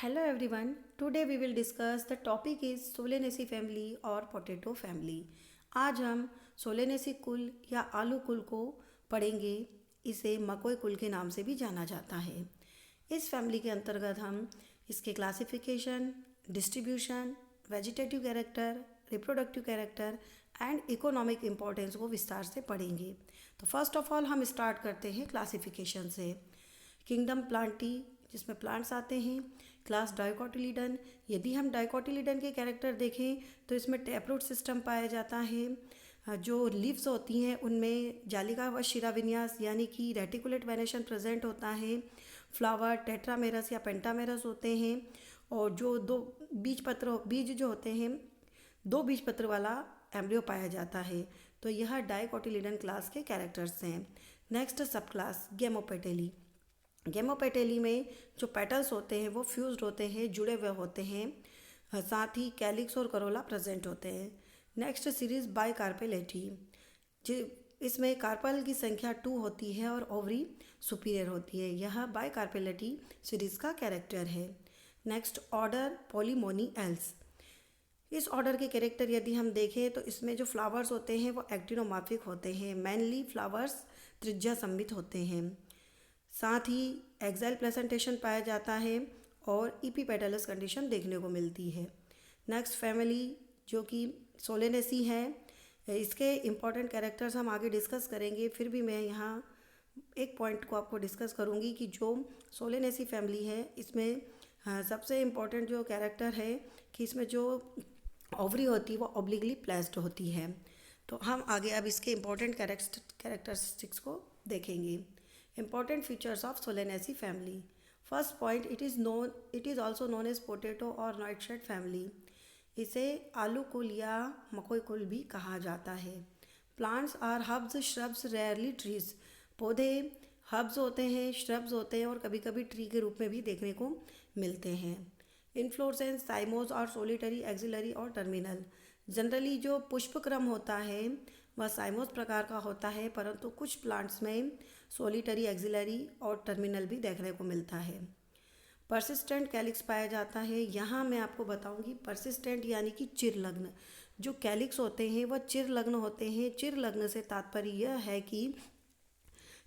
Hello everyone. Today we will discuss the topic is Solanaceae family और potato family. आज हम Solanaceae कुल या आलू कुल को पढ़ेंगे। इसे मकोई कुल के नाम से भी जाना जाता है। इस फैमिली के अंतर्गत हम इसके classification, distribution, vegetative character, reproductive character and economic importance को विस्तार से पढ़ेंगे। तो फर्स्ट ऑफ ऑल हम स्टार्ट करते हैं क्लासिफिकेशन से। किंगडम प्लांटी, जिसमें प्लांट्स आते हैं। क्लास डाइकोटिलीडन, यदि हम डाइकोटिलीडन के कैरेक्टर देखें तो इसमें टैपरूट सिस्टम पाया जाता है। जो लीव्स होती हैं उनमें जालिका व शिरा विन्यास यानी कि रेटिकुलेट वेनेशन प्रेजेंट होता है। फ्लावर टेट्रामेरस या पेंटामेरस होते हैं और जो बीज जो होते हैं, दो बीज पत्र वाला एम्ब्रियो पाया जाता है। तो यह डाइकोटिलीडन क्लास के कैरेक्टर्स हैं। नेक्स्ट सब क्लास गेमोपेटेली। गेमोपेटेली में जो पेटल्स होते हैं वो फ्यूज्ड होते हैं, जुड़े हुए होते हैं। साथ ही कैलिक्स और करोला प्रेजेंट होते हैं। नेक्स्ट सीरीज बाइकार्पेलेटी, इसमें कार्पल की संख्या 2 होती है और ओवरी सुपीरियर होती है। यह बाइकार्पेलेटी सीरीज का कैरेक्टर है। Next order Polemoniales. इस ऑर्डर के कैरेक्टर यदि हम देखें तो इसमें जो फ्लावर्स होते हैं वो एक्टिनोमॉर्फिक होते हैं। मेनली फ्लावर्स त्रिज्या सममित होते हैं। साथ ही एक्साइल प्रेजेंटेशन पाया जाता है और इपीपेटलस कंडीशन देखने को मिलती है। नेक्स्ट फैमिली जो कि सोलेनेसी है, इसके इम्पॉर्टेंट कैरेक्टर्स हम आगे डिस्कस करेंगे। फिर भी मैं यहाँ एक पॉइंट को आपको डिस्कस करूँगी कि जो सोलेनेसी फैमिली है इसमें सबसे इम्पॉर्टेंट जो कैरेक्टर है कि इसमें जो ओवरी होती है वो ऑब्लिकली प्लेस्ड होती है। तो हम आगे अब इसके इम्पॉर्टेंट कैरेक्टरिस्टिक्स को देखेंगे। Important features of Solanaceae family. First point, it is also known as potato or nightshade family. इसे आलू कुल या मकोई कुल भी कहा जाता है। Plants are herbs, shrubs, rarely trees. पौधे हर्ब्स होते हैं, श्रब्स होते हैं और कभी कभी ट्री के रूप में भी देखने को मिलते हैं। इन्फ्लोरेसेंस साइमोस और सोलिटरी, एक्सिलरी और टर्मिनल। जनरली जो पुष्प क्रम होता है वह साइमोस प्रकार का होता है, परंतु कुछ प्लांट्स में सोलिटरी, एक्सिलरी और टर्मिनल भी देखने को मिलता है। परसिस्टेंट कैलिक्स पाया जाता है। यहाँ मैं आपको बताऊंगी परसिस्टेंट यानी कि चिरलग्न। जो कैलिक्स होते हैं वह चिरलग्न होते हैं। चिरलग्न से तात्पर्य यह है कि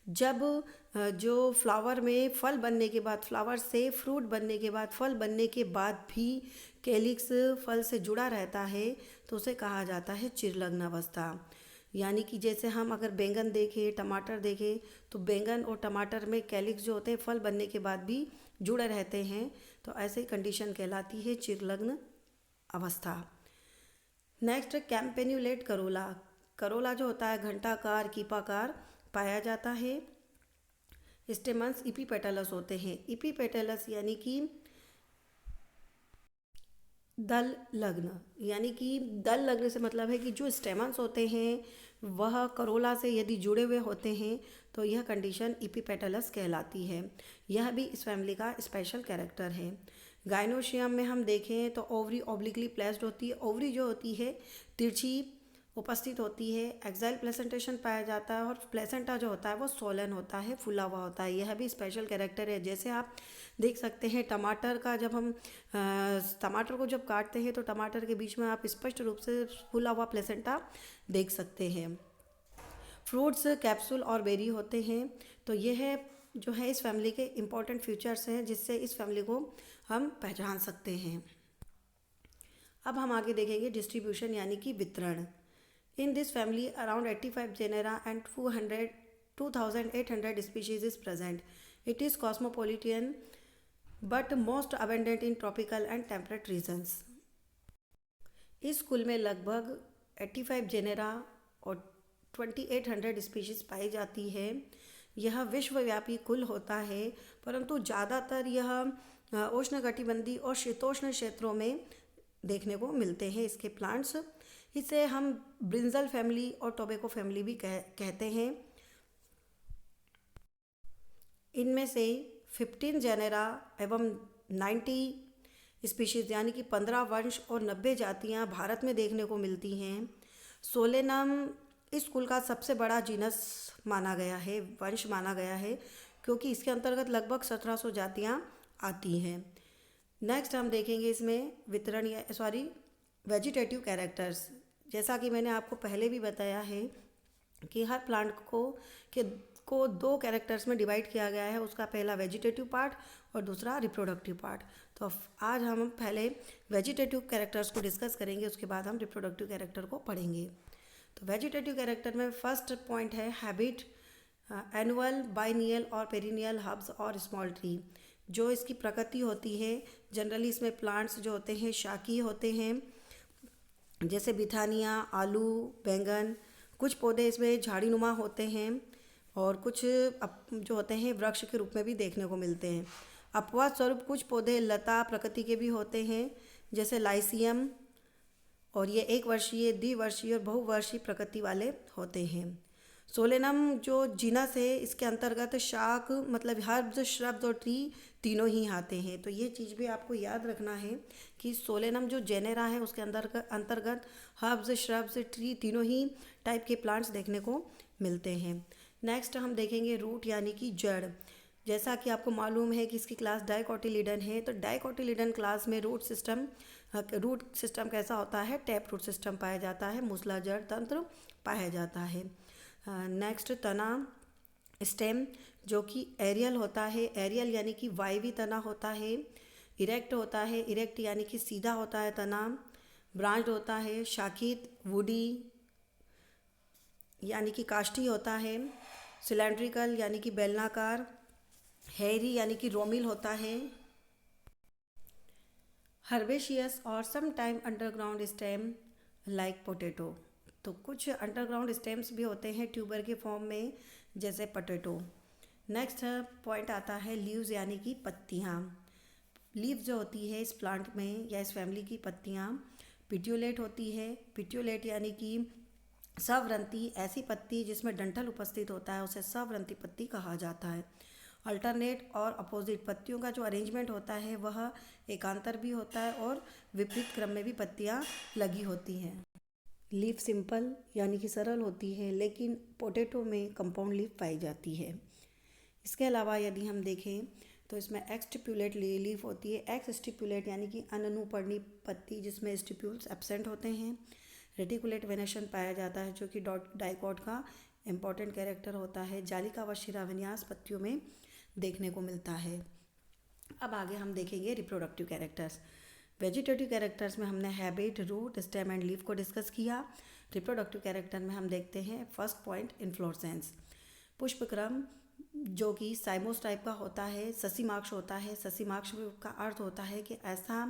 जब जो फ्लावर में फल बनने के बाद, फ्लावर से फ्रूट बनने के बाद, फल बनने के बाद भी कैलिक्स फल से जुड़ा रहता है तो उसे कहा जाता है चिरलग्न अवस्था। यानी कि जैसे हम अगर बैंगन देखें, टमाटर देखें तो बैंगन और टमाटर में कैलिक्स जो होते हैं फल बनने के बाद भी जुड़े रहते हैं, तो ऐसे कंडीशन कहलाती है चिरलग्न अवस्था। Next कैम्पेन्युलेट Corolla. करोला जो होता है घंटाकार, कीपाकार पाया जाता है। स्टेमन्स इपीपेटलस होते हैं। इपीपेटलस यानी कि दल लग्न, यानी कि दल लग्न से मतलब है कि जो स्टेमन्स होते हैं वह करोला से यदि जुड़े हुए होते हैं तो यह कंडीशन इपीपेटलस कहलाती है। यह भी इस फैमिली का स्पेशल कैरेक्टर है। गाइनोशियम में हम देखें तो ओवरी ऑब्लिकली प्लेस्ड होती है। ओवरी जो होती है तिरछी उपस्थित होती है। एक्साइल प्लेसेंटेशन पाया जाता है और प्लेसेंटा जो होता है वो सोलन होता है, फुला हुआ होता है। यह भी स्पेशल कैरेक्टर है। जैसे आप देख सकते हैं टमाटर का, जब हम टमाटर को जब काटते हैं तो टमाटर के बीच में आप स्पष्ट रूप से फुला हुआ प्लेसेंटा देख सकते हैं। फ्रूट्स कैप्सूल और बेरी होते हैं। तो यह जो है इस फैमिली के इम्पॉर्टेंट फीचर्स हैं जिससे इस फैमिली को हम पहचान सकते हैं। अब हम आगे देखेंगे डिस्ट्रीब्यूशन यानी कि वितरण। In this family, around 85 genera and 2,800 species is present. It is cosmopolitan but most abundant in tropical and temperate regions. इस कुल में लगभग 85 जेनेरा और 2,800 स्पीशीज पाई जाती है। यह विश्वव्यापी कुल होता है, परंतु ज़्यादातर यह उष्णकटिबंधीय और शीतोष्ण क्षेत्रों में देखने को मिलते हैं इसके प्लांट्स। इसे हम ब्रिंजल फैमिली और टोबैको फैमिली भी कहते हैं। इनमें से 15 जेनेरा एवं 90 स्पीशीज यानी कि 15 वंश और 90 जातियां भारत में देखने को मिलती हैं। सोलेनम इस कुल का सबसे बड़ा जीनस माना गया है, वंश माना गया है, क्योंकि इसके अंतर्गत लगभग 1700 जातियां आती हैं। नेक्स्ट हम देखेंगे इसमें वितरण या वेजिटेटिव कैरेक्टर्स। जैसा कि मैंने आपको पहले भी बताया है कि हर प्लांट के को दो कैरेक्टर्स में डिवाइड किया गया है, उसका पहला वेजिटेटिव पार्ट और दूसरा रिप्रोडक्टिव पार्ट। तो आज हम पहले वेजिटेटिव कैरेक्टर्स को डिस्कस करेंगे, उसके बाद हम रिप्रोडक्टिव कैरेक्टर को पढ़ेंगे। तो वेजिटेटिव कैरेक्टर में फर्स्ट पॉइंट है हैबिट, एनुअल, बाइनियल और पेरिनियल हर्ब्स और स्मॉल ट्री। जो इसकी प्रकृति होती है, जनरली इसमें प्लांट्स जो होते हैं शाकीय होते हैं, जैसे बिथानिया, आलू, बैंगन। कुछ पौधे इसमें झाड़ीनुमा होते हैं और कुछ जो होते हैं वृक्ष के रूप में भी देखने को मिलते हैं। अपवाद स्वरूप कुछ पौधे लता प्रकृति के भी होते हैं, जैसे लाइसियम, और ये एक वर्षीय, द्विवर्षीय और बहुवर्षीय प्रकृति वाले होते हैं। सोलेनम जो जीनस है, इसके अंतर्गत शाक मतलब हर्ब्स, श्रब्स और ट्री तीनों ही आते हैं। तो ये चीज़ भी आपको याद रखना है कि सोलेनम जो जेनेरा है उसके अंतर्गत हर्ब्स, श्रब्स, ट्री तीनों ही टाइप के प्लांट्स देखने को मिलते हैं। नेक्स्ट हम देखेंगे रूट यानी कि जड़। जैसा कि आपको मालूम है कि इसकी क्लास डाइकोटिलीडन है, तो डाइकोटिलीडन क्लास में रूट सिस्टम कैसा होता है, टैप रूट सिस्टम पाया जाता है, मूसलाधार तंत्र पाया जाता है। नेक्स्ट तना, स्टेम जो कि एरियल होता है, एरियल यानी कि वायवी तना होता है। इरेक्ट होता है, इरेक्ट यानी कि सीधा होता है तना। ब्रांच्ड होता है, शाखित, वुडी यानी कि काष्ठी होता है। सिलेंड्रिकल यानी कि बेलनाकार। हेयरी यानी कि रोमिल होता है। हर्बेशियस और some time underground stem like potato. तो कुछ अंडरग्राउंड स्टेम्स भी होते हैं ट्यूबर के फॉर्म में, जैसे पोटैटो। नेक्स्ट पॉइंट आता है लीव्स यानी कि पत्तियाँ। लीव जो होती है इस प्लांट में या इस फैमिली की पत्तियाँ पिट्यूलेट होती है। पिट्यूलेट यानी कि सवरंती, ऐसी पत्ती जिसमें डंठल उपस्थित होता है उसे सवरंती पत्ती कहा जाता है। अल्टरनेट और अपोजिट पत्तियों का जो अरेंजमेंट होता है वह एकांतर भी होता है और विपरीत क्रम में भी पत्तियाँ लगी होती हैं। लीफ सिंपल यानी कि सरल होती है, लेकिन पोटैटो में कंपाउंड लीफ पाई जाती है। इसके अलावा यदि हम देखें तो इसमें एक्सटिप्यूलेट लीफ होती है। एक्स स्टिप्यूलेट यानी कि अनुपर्णी पत्ती जिसमें स्टिप्यूल्स एब्सेंट होते हैं। रेटिकुलेट वेनेशन पाया जाता है जो कि डाइकॉट का इम्पॉर्टेंट कैरेक्टर होता है। जालिका व शिराविन्यास पत्तियों में देखने को मिलता है। अब आगे हम देखेंगे रिप्रोडक्टिव कैरेक्टर्स। वेजिटेटिव कैरेक्टर्स में हमने habit, root, stem and leaf को डिस्कस किया। रिप्रोडक्टिव कैरेक्टर में हम देखते हैं फर्स्ट पॉइंट इन्फ्लोरेसेंस। पुष्पक्रम जो कि साइमोस टाइप का होता है, ससीमाक्ष होता है। ससीमाक्ष का अर्थ होता है कि ऐसा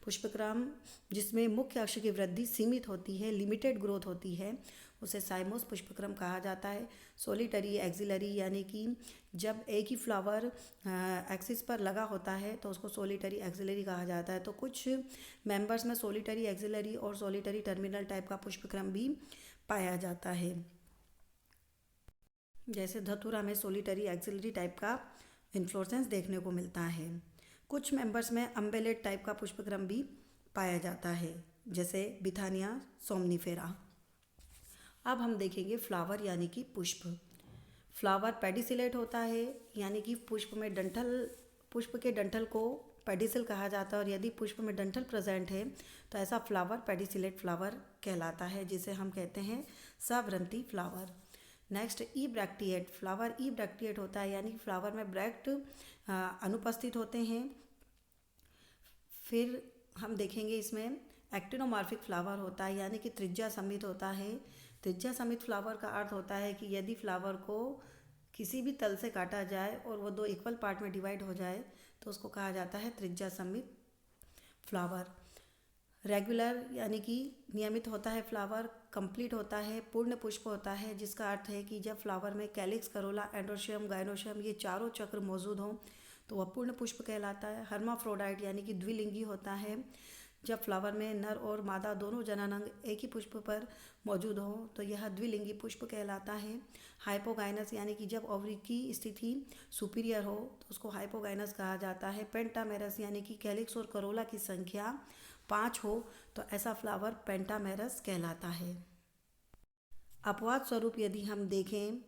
पुष्पक्रम जिसमें मुख्य अक्ष की वृद्धि सीमित होती है, लिमिटेड ग्रोथ होती है, उसे साइमोस पुष्पक्रम कहा जाता है। सोलिटरी एक्सिलरी यानी कि जब एक ही फ्लावर एक्सिस पर लगा होता है तो उसको सोलिटरी एक्सिलरी कहा जाता है। तो कुछ मेंबर्स में सोलिटरी एक्सिलरी और सोलिटरी टर्मिनल टाइप का पुष्पक्रम भी पाया जाता है। जैसे धतूरा में सोलिटरी एक्सिलरी टाइप का इन्फ्लोरेसेंस देखने को मिलता है। कुछ मेंबर्स में अम्बेलेट टाइप का पुष्पक्रम भी पाया जाता है, जैसे बिथानिया सोमनीफेरा। अब हम देखेंगे फ्लावर यानी कि पुष्प। फ्लावर पेडिसिलेट होता है, यानी कि पुष्प के डंठल को पेडिसिल कहा जाता है, और यदि पुष्प में डंठल प्रेजेंट है तो ऐसा फ्लावर पेडिसिलेट फ्लावर कहलाता है, जिसे हम कहते हैं सवरंती फ्लावर। नेक्स्ट ई ब्रैक्टिएट। फ्लावर ई ब्रैक्टिएट होता है, यानी फ्लावर में ब्रैक्ट अनुपस्थित होते हैं। फिर हम देखेंगे इसमें एक्टिनोमार्फिक फ्लावर होता है, यानी कि त्रिज्या समित होता है। त्रिज्या समित फ्लावर का अर्थ होता है कि यदि फ्लावर को किसी भी तल से काटा जाए और वो दो इक्वल पार्ट में डिवाइड हो जाए तो उसको कहा जाता है त्रिज्या समित फ्लावर। रेगुलर यानी कि नियमित होता है फ्लावर। कंप्लीट होता है, पूर्ण पुष्प होता है, जिसका अर्थ है कि जब फ्लावर में कैलिक्स, करोला, एंड्रोशियम, गायनोशियम ये चारों चक्र मौजूद हों तो वह पूर्ण पुष्प कहलाता है। हर्माफ्रोडाइट यानी कि द्विलिंगी होता है। जब फ्लावर में नर और मादा दोनों जननांग एक ही पुष्प पर मौजूद हो तो यह द्विलिंगी पुष्प कहलाता है। हाइपोगाइनस यानी कि जब ओवरी की स्थिति सुपीरियर हो तो उसको हाइपोगाइनस कहा जाता है। पेंटामेरस यानी कि कैलिक्स और करोला की संख्या 5 हो तो ऐसा फ्लावर पेंटामेरस कहलाता है। अपवाद स्वरूप यदि हम देखें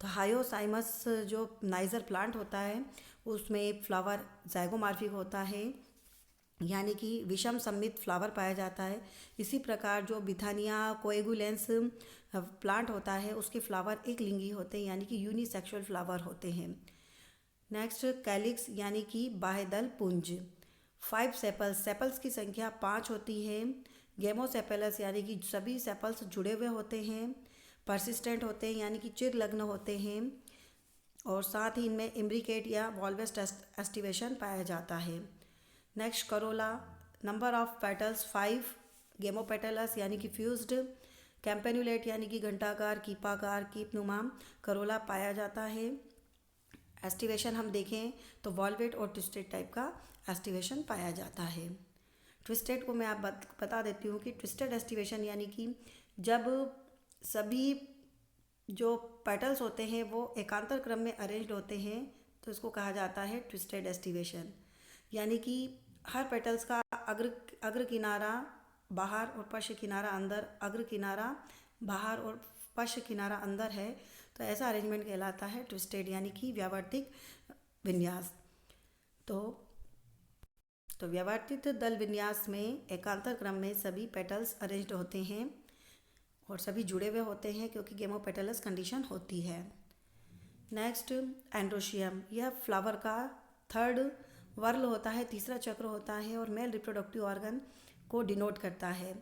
तो हायोसाइमस जो नाइजर प्लांट होता है उसमें फ्लावर जाइगोमार्फिक होता है। यानी कि विषम सममित फ्लावर पाया जाता है। इसी प्रकार जो बिथानिया कोएगुलेंस प्लांट होता है उसके फ्लावर एक लिंगी होते हैं, यानी कि यूनिसेक्सुअल फ्लावर होते हैं। नेक्स्ट कैलिक्स यानी कि बाह्यदल पुंज। 5 सेपल्स, सेपल्स की संख्या 5 होती है। गेमोसेपेलस यानी कि सभी सेपल्स जुड़े हुए होते हैं। परसिस्टेंट होते हैं यानी कि चिरलग्न होते हैं, और साथ ही इनमें इम्ब्रिकेट या वॉल्वस एस्टिवेशन पाया जाता है। Next Corolla, number of petals 5, gamopetalous यानी कि फ्यूज्ड, कैम्पेनुलेट यानी कि घंटाकार, कीपाकार, कीपनुमा करोला पाया जाता है। एस्टिवेशन हम देखें तो वॉल्वेट और ट्विस्टेड टाइप का एस्टिवेशन पाया जाता है। ट्विस्टेड को मैं आप बता देती हूँ कि ट्विस्टेड एस्टिवेशन यानी कि जब सभी जो पेटल्स होते हैं वो एकांतर क्रम में अरेंज्ड होते हैं तो इसको कहा जाता है ट्विस्टेड एस्टिवेशन। यानी कि हर पेटल्स का अग्र किनारा बाहर और पश्च किनारा अंदर, अग्र किनारा बाहर और पश्च किनारा अंदर है, तो ऐसा अरेंजमेंट कहलाता है ट्विस्टेड यानी कि व्यावर्तिक विन्यास। तो व्यावर्तित दल विन्यास में एकांतर क्रम में सभी पेटल्स अरेंज्ड होते हैं और सभी जुड़े हुए होते हैं क्योंकि गेमोपेटलस कंडीशन होती है। नेक्स्ट एंड्रोशियम, यह फ्लावर का थर्ड वर्ल होता है, तीसरा चक्र होता है और मेल रिप्रोडक्टिव ऑर्गन को डिनोट करता है।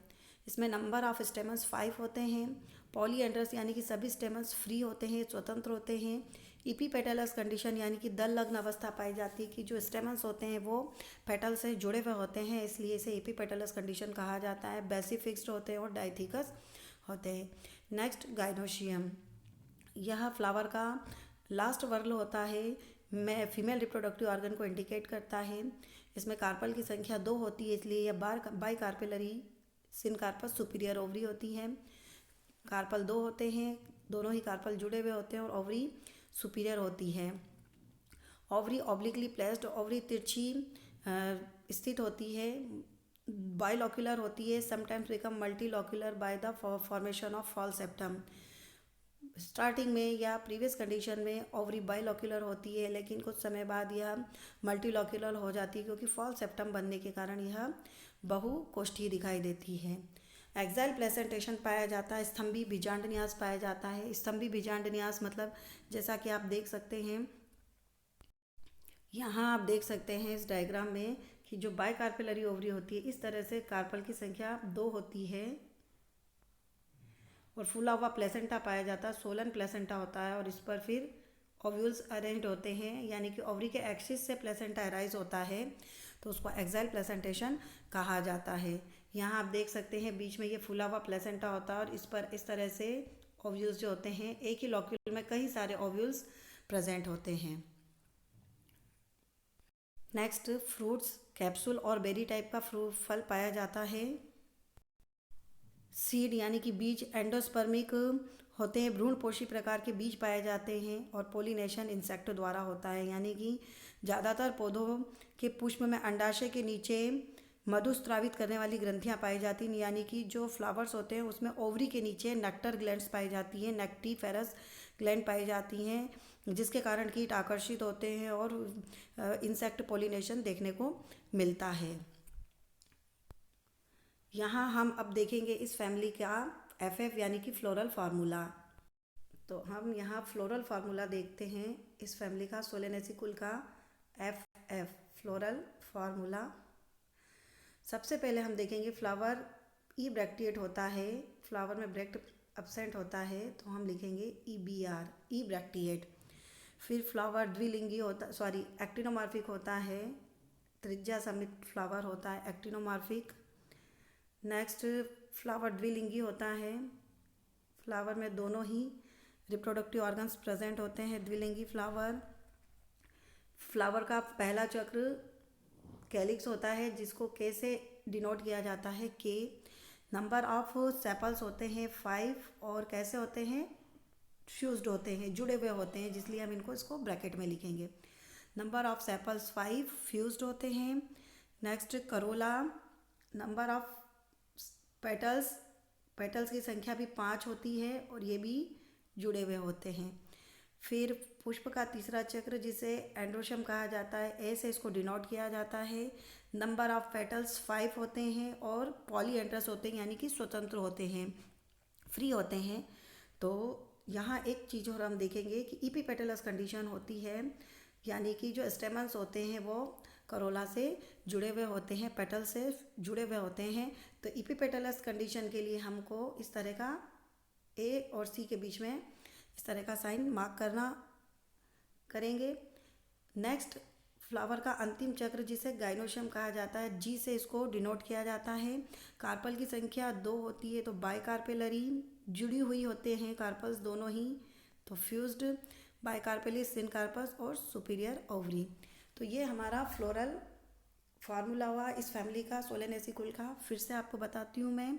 इसमें नंबर ऑफ स्टेमन्स 5 होते हैं। पॉलीएंड्रस यानी कि सभी स्टेमन्स फ्री होते हैं, स्वतंत्र होते हैं। इपीपेटलस कंडीशन यानी कि दल लग्न अवस्था पाई जाती है कि जो स्टेमन्स होते हैं वो पेटल से जुड़े हुए होते हैं, इसलिए इसे इपीपेटलस कंडीशन कहा जाता है। बेसी फिक्स्ड होते हैं और डाइथिकस होते हैं। नेक्स्ट गाइनोशियम, यह फ्लावर का लास्ट वर्ल होता है, में फीमेल रिप्रोडक्टिव ऑर्गन को इंडिकेट करता है। इसमें कार्पल की संख्या 2 होती है, इसलिए यह by carpellary syncarpous superior ovary होती है। कार्पल 2 होते हैं, दोनों ही कार्पल जुड़े हुए होते हैं और ओवरी सुपीरियर होती है। ओवरी ऑब्लिकली प्लेस्ड, ओवरी तिरछी स्थित होती है, बाइलॉक्यूलर होती है, sometimes become multilocular by the formation of false septum. Starting में या प्रीवियस कंडीशन में ओवरी बाइलॉक्यूलर होती है, लेकिन कुछ समय बाद यह मल्टीलॉक्यूलर हो जाती है क्योंकि फॉल सेप्टम बनने के कारण यह बहुकोष्ठीय दिखाई देती है। एक्साइल प्लेसेंटेशन पाया जाता है, स्तंभी बीजांड न्यास पाया जाता है। स्तंभी बीजांड न्यास मतलब जैसा कि आप देख सकते हैं, यहाँ आप देख सकते हैं इस डायग्राम में कि जो बाई कार्पेलरी ओवरी होती है इस तरह से कार्पल की संख्या 2 होती है और फूला हुआ प्लेसेंटा पाया जाता है, सोलन प्लेसेंटा होता है और इस पर फिर ओव्यूल्स अरेंज्ड होते हैं, यानी कि ओवरी के एक्सिस से प्लेसेंटा अराइज होता है तो उसको एक्साइल प्लेसेंटेशन कहा जाता है। यहाँ आप देख सकते हैं बीच में ये फूला हुआ प्लेसेंटा होता है और इस पर इस तरह से ओव्यूल्स जो होते हैं, एक ही लॉक्यूल में कई सारे ओव्यूल्स प्रेजेंट होते हैं। नेक्स्ट फ्रूट्स, कैप्सूल और बेरी टाइप का फल पाया जाता है। सीड यानी कि बीज एंडोस्पर्मिक होते हैं, भ्रूणपोषी प्रकार के बीज पाए जाते हैं और पोलिनेशन इंसेक्ट द्वारा होता है, यानी कि ज़्यादातर पौधों के पुष्प में अंडाशय के नीचे मधु स्रावित करने वाली ग्रंथियां पाई जाती हैं, यानी कि जो फ्लावर्स होते हैं उसमें ओवरी के नीचे नेक्टर ग्लैंड्स पाई जाती हैं, नेक्टिफेरस ग्लैंड पाई जाती हैं, जिसके कारण कीट आकर्षित होते हैं और इंसेक्ट पोलिनेशन देखने को मिलता है। यहाँ हम अब देखेंगे इस फैमिली का FF यानी कि फ्लोरल फार्मूला। तो हम यहाँ फ्लोरल फार्मूला देखते हैं इस फैमिली का, सोलेनेसी कुल का FF फ्लोरल फार्मूला। सबसे पहले हम देखेंगे फ्लावर ई ब्रैक्टिएट होता है, फ्लावर में ब्रैक्ट एब्सेंट होता है तो हम लिखेंगे EBR ई ब्रैक्टिएट। फिर फ्लावर द्विलिंगी होता एक्टिनोमॉर्फिक होता है, त्रिज्या समित फ्लावर होता है एक्टिनोमॉर्फिक। नेक्स्ट फ्लावर द्विलिंगी होता है, फ्लावर में दोनों ही रिप्रोडक्टिव ऑर्गन्स प्रेजेंट होते हैं, द्विलिंगी फ्लावर। फ्लावर का पहला चक्र कैलिक्स होता है जिसको K से डिनोट किया जाता है K। नंबर ऑफ सेपल्स होते हैं 5 और कैसे होते हैं, फ्यूज्ड होते हैं, जुड़े हुए होते हैं, जिसलिए हम इसको ब्रैकेट में लिखेंगे। नंबर ऑफ सेपल्स 5 फ्यूज्ड होते हैं। Next Corolla, number of petals की संख्या भी 5 होती है और ये भी जुड़े हुए होते हैं। फिर पुष्प का तीसरा चक्र जिसे एंड्रोशियम कहा जाता है, ए से इसको डिनोट किया जाता है। नंबर ऑफ पेटल्स 5 होते हैं और पॉलीएंड्रस होते हैं, यानी कि स्वतंत्र होते हैं, फ्री होते हैं। तो यहाँ एक चीज़ और हम देखेंगे कि इपीपेटलस कंडीशन होती है, यानी कि जो स्टेमन्स होते हैं वो करोला से जुड़े हुए होते हैं, पेटल से जुड़े हुए होते हैं। तो इपीपेटलस कंडीशन के लिए हमको इस तरह का ए और सी के बीच में इस तरह का साइन मार्क करना करेंगे। नेक्स्ट, फ्लावर का अंतिम चक्र जिसे गाइनोशियम कहा जाता है, जी से इसको डिनोट किया जाता है। कार्पल की संख्या 2 होती है, तो बाइकार्पेलरी जुड़ी हुई होते हैं कार्पल्स दोनों ही, तो फ्यूज्ड, बाइकार्पेली, सिनकार्पस और सुपीरियर ओवरी। तो ये हमारा फ्लोरल फार्मूला हुआ इस फैमिली का, सोलेनेसी कुल का। फिर से आपको बताती हूँ मैं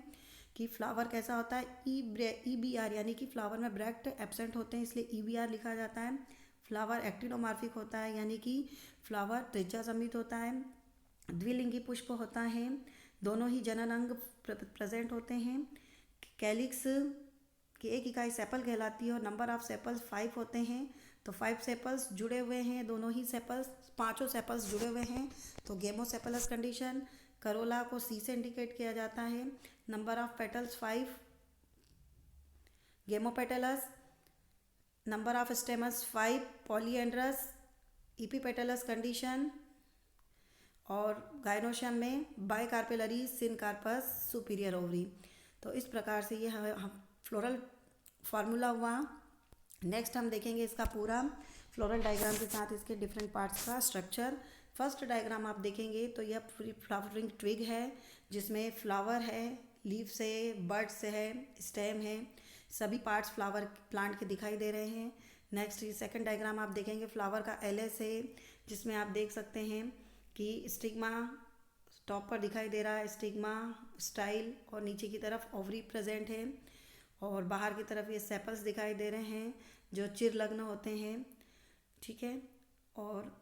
कि फ्लावर कैसा होता है। ई बी आर यानी कि फ्लावर में ब्रैक्ट एब्सेंट होते हैं, इसलिए ई बी आर लिखा जाता है। फ्लावर एक्टिनोमार्फिक होता है, यानी कि फ्लावर त्रिज्या समित होता है। द्विलिंगी पुष्प होता है, दोनों ही जनन अंग प्रेजेंट होते हैं। कैलिक्स की एक इकाई सेपल कहलाती है और नंबर ऑफ सेपल्स 5 होते हैं, तो 5 सेपल्स जुड़े हुए हैं, दोनों ही सेपल्स, पांचों सेपल्स जुड़े हुए हैं। तो गेमोसेपलस कंडीशन, करोला को सी से इंडिकेट किया जाता है। Number of petals 5, gamopetalous. Number of stamens 5, polyandrous, epipetalous condition. और गाइनोशियम में बाइकार्पेलरी, सिनकार्पस, सुपीरियर ओवरी। तो इस प्रकार से ये हम फ्लोरल फार्मूला हुआ। नेक्स्ट हम देखेंगे इसका पूरा फ्लोरल डायग्राम के साथ इसके डिफरेंट पार्ट्स का स्ट्रक्चर। फर्स्ट डायग्राम आप देखेंगे तो यह फ्लावरिंग ट्विग है, जिसमें फ्लावर है, लीव्स है, बर्ड्स है, स्टेम है, सभी पार्ट्स फ्लावर प्लांट के दिखाई दे रहे हैं। नेक्स्ट सेकंड डायग्राम आप देखेंगे, फ्लावर का एलएस है, जिसमें आप देख सकते हैं कि स्टिग्मा टॉप पर दिखाई दे रहा है, स्टिग्मा, स्टाइल, और नीचे की तरफ ओवरी प्रेजेंट है, और बाहर की तरफ ये सेपल्स दिखाई दे रहे हैं जो चिरलग्न होते हैं। ठीक है, और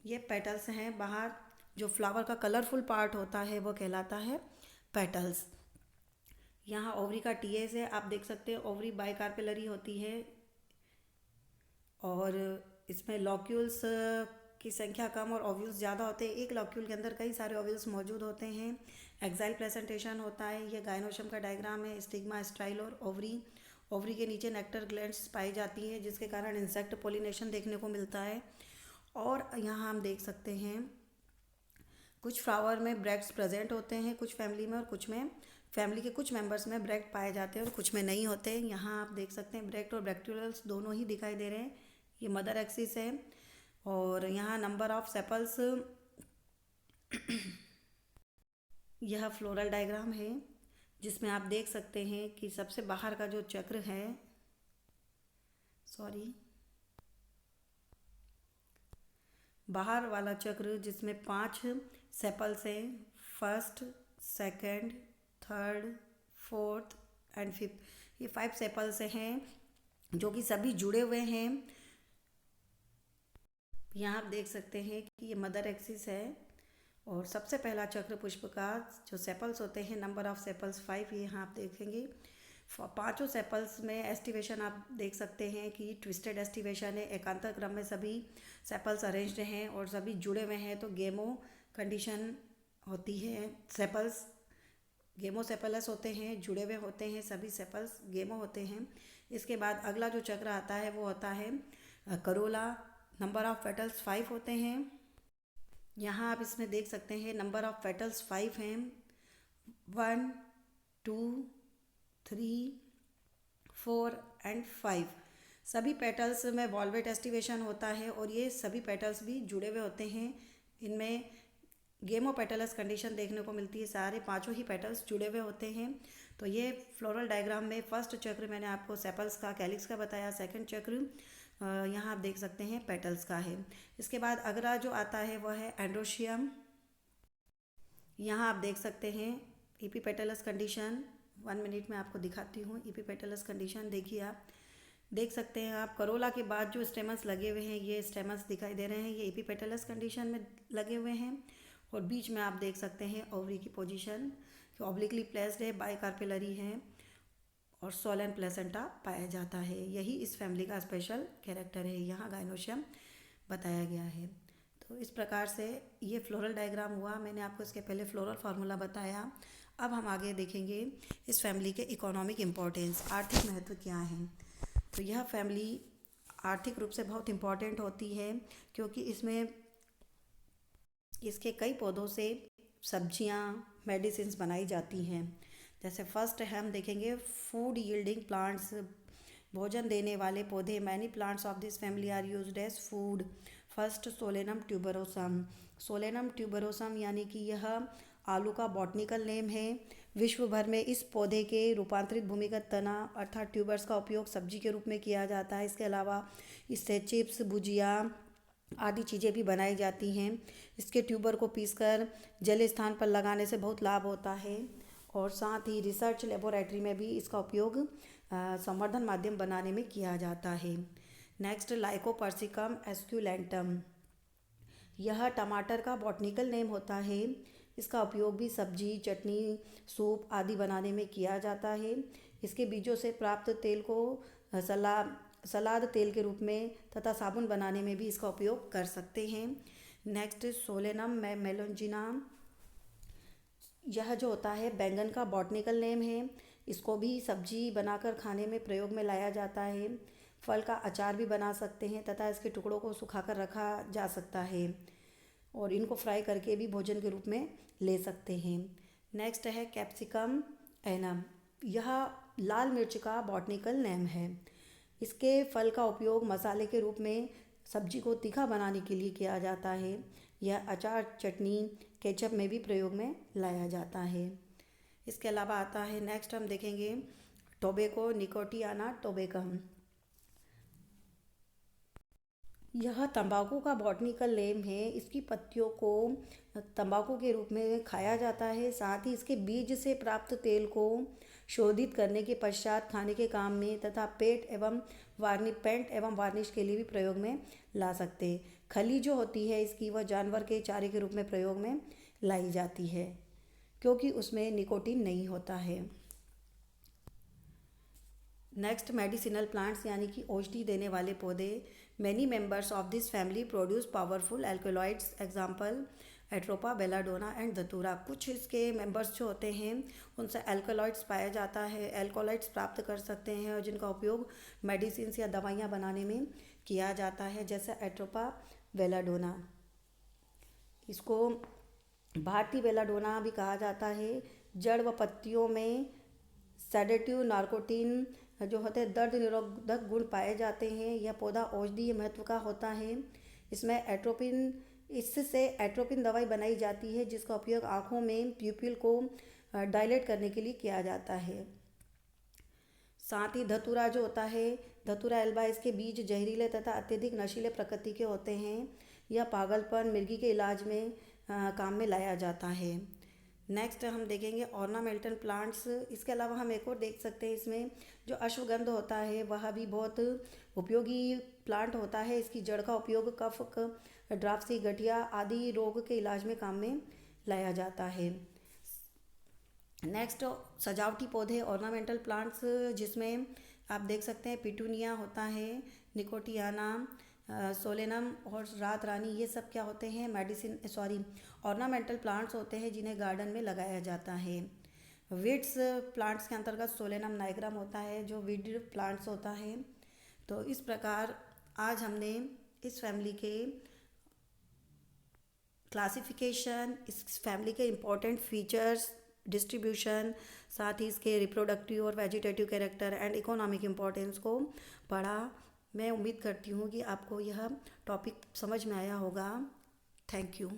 ये पेटल्स हैं बाहर। जो फ्लावर का कलरफुल पार्ट होता है वो कहलाता है पेटल्स। यहाँ ओवरी का टीएस है, आप देख सकते हैं ओवरी बाइकार्पेलरी होती है और इसमें लॉक्यूल्स की संख्या कम और ओव्यूल्स ज़्यादा होते हैं। एक लॉक्यूल के अंदर कई सारे ओव्यूल्स मौजूद होते हैं। एक्साइल प्रेजेंटेशन होता है। ये गाइनोशियम का डायग्राम है। स्टिग्मा, स्टाइल और ओवरी। ओवरी के नीचे नेक्टर ग्लैंड्स पाई जाती हैं, जिसके कारण इंसेक्ट पोलिनेशन देखने को मिलता है। और यहाँ हम देख सकते हैं कुछ फ्लावर में ब्रैक्ट्स प्रेजेंट होते हैं, कुछ फैमिली में, और कुछ में फैमिली के कुछ मेंबर्स में ब्रैक्ट पाए जाते हैं और कुछ में नहीं होते हैं। यहाँ आप देख सकते हैं ब्रैक्ट और ब्रैक्ट्यूल्स दोनों ही दिखाई दे रहे हैं। ये मदर एक्सिस है। और यहाँ नंबर ऑफ सेपल्स, यह फ्लोरल डायग्राम है, जिसमें आप देख सकते हैं कि सबसे बाहर का जो चक्र है, बाहर वाला चक्र जिसमें 5 सेपल्स हैं, first, second, third, fourth and fifth, ये 5 सेपल्स हैं जो कि सभी जुड़े हुए हैं। यहाँ आप देख सकते हैं कि ये मदर एक्सिस है और सबसे पहला चक्र पुष्प का जो सेपल्स होते हैं, नंबर ऑफ सेपल्स 5, ये यहाँ आप देखेंगे। पांचों सेपल्स में एस्टिवेशन आप देख सकते हैं कि ट्विस्टेड एस्टिवेशन है। एकांतर क्रम में सभी सेपल्स अरेंज्ड हैं और सभी जुड़े हुए हैं, तो गेमो कंडीशन होती है। सेपल्स गेमोसेपलस होते हैं, जुड़े हुए होते हैं, सभी सेपल्स गेमो होते हैं। इसके बाद अगला जो चक्र आता है वो होता है करोला। नंबर ऑफ पेटल्स 5 होते हैं। यहाँ आप इसमें देख सकते हैं नंबर ऑफ पेटल्स 5 हैं, 1, 2, 3, 4 एंड 5। सभी पेटल्स में वॉल्वेट एस्टिवेशन होता है और ये सभी पेटल्स भी जुड़े हुए होते हैं। इनमें गेमोपेटलस कंडीशन देखने को मिलती है, सारे पांचों ही पेटल्स जुड़े हुए होते हैं। तो ये फ्लोरल डायग्राम में फर्स्ट चक्र मैंने आपको सेपल्स का, कैलिक्स का बताया। सेकंड चक्र यहाँ आप देख सकते हैं पेटल्स का है। इसके बाद अगला जो आता है वह है एंड्रोशियम। यहाँ आप देख सकते हैं इपीपेटलस कंडीशन। 1 मिनट में आपको दिखाती हूँ इपीपेटलस कंडीशन। देखिए, आप देख सकते हैं आप करोला के बाद जो स्टेमस लगे हुए हैं, ये स्टेमस दिखाई दे रहे हैं, ये इपीपेटलस कंडीशन में लगे हुए हैं। और बीच में आप देख सकते हैं ओवरी की पोजीशन, कि ऑब्लिकली प्लेस्ड है, बाइकार्पेलरी है। और सोलन प्लेसेंटा पाया जाता है। यही इस फैमिली का स्पेशल कैरेक्टर है। यहाँ गायनोशियम बताया गया है। तो इस प्रकार से ये फ्लोरल डायग्राम हुआ। मैंने आपको इसके पहले फ्लोरल फार्मूला बताया। अब हम आगे देखेंगे इस फैमिली के इकोनॉमिक इम्पोर्टेंस, आर्थिक महत्व क्या है। तो यह फैमिली आर्थिक रूप से बहुत इम्पॉर्टेंट होती है, क्योंकि इसमें इसके कई पौधों से सब्जियां, मेडिसिन्स बनाई जाती हैं। जैसे फर्स्ट है, हम देखेंगे फूड यील्डिंग प्लांट्स, भोजन देने वाले पौधे। Many plants of this family are used as food. First Solanum tuberosum. Solanum tuberosum यानी कि यह आलू का बॉटनिकल नेम है। विश्व भर में इस पौधे के रूपांतरित भूमिगत तना अर्थात ट्यूबर्स का उपयोग सब्जी के रूप में किया जाता है। इसके अलावा इससे चिप्स, भुजिया आदि चीज़ें भी बनाई जाती हैं। इसके ट्यूबर को पीसकर जल स्थान पर लगाने से बहुत लाभ होता है, और साथ ही रिसर्च लेबोरेटरी में भी इसका उपयोग संवर्धन माध्यम बनाने में किया जाता है। Next, Lycopersicum esculentum. यह टमाटर का बॉटनिकल नेम होता है। इसका उपयोग भी सब्जी, चटनी, सूप आदि बनाने में किया जाता है। इसके बीजों से प्राप्त तेल को सलाद तेल के रूप में तथा साबुन बनाने में भी इसका उपयोग कर सकते हैं। Next, Solanum melongena. यह जो होता है बैंगन का बॉटनिकल नेम है। इसको भी सब्जी बनाकर खाने में प्रयोग में लाया जाता है। फल का अचार भी बना सकते हैं तथा इसके टुकड़ों को सुखाकर रखा जा सकता है, और इनको फ्राई करके भी भोजन के रूप में ले सकते हैं। नेक्स्ट है कैप्सिकम एनम। यह लाल मिर्च का बॉटनिकल नेम है। इसके फल का उपयोग मसाले के रूप में सब्जी को तीखा बनाने के लिए किया जाता है। यह अचार, चटनी, केचप में भी प्रयोग में लाया जाता है। इसके अलावा आता है, नेक्स्ट हम देखेंगे टोबैको निकोटियाना टोबैकम। यह तंबाकू का बॉटनिकल नेम है। इसकी पत्तियों को तंबाकू के रूप में खाया जाता है। साथ ही इसके बीज से प्राप्त तेल को शोधित करने के पश्चात खाने के काम में तथा पेंट एवं वार्निश के लिए भी प्रयोग में ला सकते। खली जो होती है इसकी, वह जानवर के चारे के रूप में प्रयोग में लाई जाती है, क्योंकि उसमें निकोटीन नहीं होता है। नेक्स्ट, मेडिसिनल प्लांट्स यानी कि औषधि देने वाले पौधे। Many members of this family produce powerful alkaloids, example Atropa, belladonna and धतूरा। कुछ इसके मेंबर्स जो होते हैं उनसे एल्कोलॉइड्स पाया जाता है, एल्कोलॉइड्स प्राप्त कर सकते हैं, और जिनका उपयोग मेडिसिन या दवाइयाँ बनाने में किया जाता है, जैसे एट्रोपा, बेलाडोना। इसको भारतीय बेलाडोना भी कहा जाता है। जड़ व पत्तियों में सेडेटिव, नार्कोटिन जो होते हैं दर्द निरोधक गुण पाए जाते हैं। यह पौधा औषधीय महत्व का होता है। इससे एट्रोपिन दवाई बनाई जाती है, जिसका उपयोग आँखों में प्यूपिल को डायलेट करने के लिए किया जाता है। साथ ही धतूरा जो होता है, धतूरा एल्बा, इसके बीज जहरीले तथा अत्यधिक नशीले प्रकृति के होते हैं। यह पागलपन, मिर्गी के इलाज में काम में लाया जाता है। नेक्स्ट हम देखेंगे ऑर्नामेंटल प्लांट्स। इसके अलावा हम एक और देख सकते हैं, इसमें जो अश्वगंध होता है वह भी बहुत उपयोगी प्लांट होता है। इसकी जड़ का उपयोग कफ, ड्राफ्सी, गठिया आदि रोग के इलाज में काम में लाया जाता है। नेक्स्ट, सजावटी पौधे ऑर्नामेंटल प्लांट्स, जिसमें आप देख सकते हैं पिटूनिया होता है, निकोटियाना, सोलेनम और रात रानी। ये सब क्या होते हैं, ऑर्नामेंटल प्लांट्स होते हैं जिन्हें गार्डन में लगाया जाता है। वीड्स प्लांट्स के अंतर्गत सोलेनम नाइग्राम होता है, जो वीड प्लांट्स होता है। तो इस प्रकार आज हमने इस फैमिली के क्लासिफिकेशन, इस फैमिली के इम्पोर्टेंट फीचर्स, डिस्ट्रीब्यूशन, साथ ही इसके रिप्रोडक्टिव और vegetative character and economic importance को पढ़ा। मैं उम्मीद करती हूँ कि आपको यह टॉपिक समझ में आया होगा। Thank you.